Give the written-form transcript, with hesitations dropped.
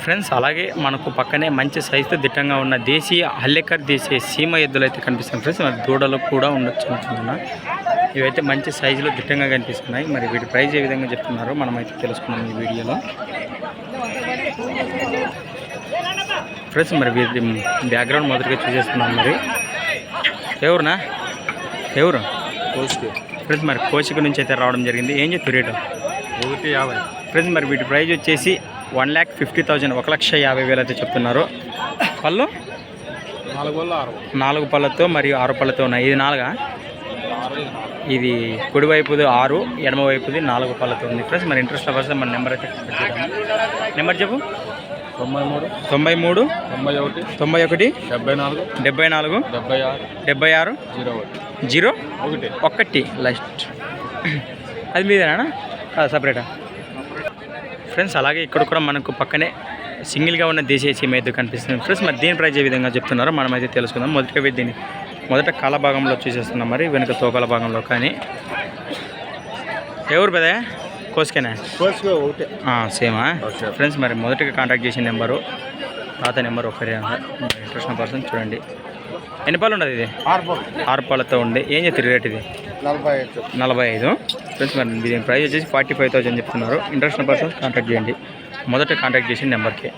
Friends అలాగే మనకు పక్కనే మంచి సైజుతో దిట్టంగా ఉన్న దేశీయ హల్లెకర్ దేశీయ సీమ ఎద్దులు అయితే కనిపిస్తున్నాయి ఫ్రెండ్స్. మరి దూడలు కూడా ఉండొచ్చు అనుకుంటున్నా. ఇవైతే మంచి సైజులో దిట్టంగా కనిపిస్తున్నాయి. మరి వీటి ప్రైస్ ఏ విధంగా చెప్తున్నారో మనమైతే తెలుసుకున్నాం ఈ వీడియోలో ఫ్రెండ్స్. మరి వీటి బ్యాక్గ్రౌండ్ మొదటిగా చూసేస్తున్నాం. మరి ఎవరునా ఎవరు ఫ్రెండ్స్ మరి కోసిక నుంచి అయితే రావడం జరిగింది. ఏం చెప్తారు రేటు? 150 ఫ్రెండ్స్. మరి వీటి ప్రైజ్ వచ్చేసి 1,50,000 1,50,000 అయితే చెప్తున్నారు. పళ్ళు 4 పళ్ళతో మరియు 6 పళ్ళతో ఉన్నాయి. ఇది 4గా? ఇది కుడివైపుది 6, ఎడమ వైపుది 4 పళ్ళతో ఉంది ఫ్రెండ్స్. మరి ఇంట్రెస్ట్ వస్తే మన నెంబర్ అయితే నెంబర్ చెప్పు. 93 91 74 76 01 లాస్ట్. అది మీదేనా సపరేటా ఫ్రెండ్స్? అలాగే ఇక్కడ కూడా మనకు పక్కనే సింగిల్గా ఉన్న దేశీయ సీమ ఎద్దు కనిపిస్తుంది ఫ్రెండ్స్. మరి దీని ప్రైజ్ ఏ విధంగా చెప్తున్నారో మనమైతే తెలుసుకుందాం. మొదట కాల భాగంలో చూసేస్తున్నాం. మరి వెనుక తోకల భాగంలో కానీ ఎవరు పెద్ద కోసుకేనా? సేమా ఫ్రెండ్స్. మరి మొదటిగా కాంటాక్ట్ చేసిన నెంబరు తాత నెంబర్ ఒకరే. ఇంట్రెస్ట్ పర్సన్ చూడండి. ఎన్ని పాలు ఉండదు? ఇది 6 పాలతో ఉండే. ఏం చెప్తారు రేట్? ఇది 45 ఫ్రెండ్స్. మరి దీని ప్రైస్ వచ్చేసి 45,000 చెప్తున్నారు. ఇంట్రెస్ట్ పర్సన్ కాంటాక్ట్ చేయండి. మొదట కాంటాక్ట్ చేసిన నెంబర్కి.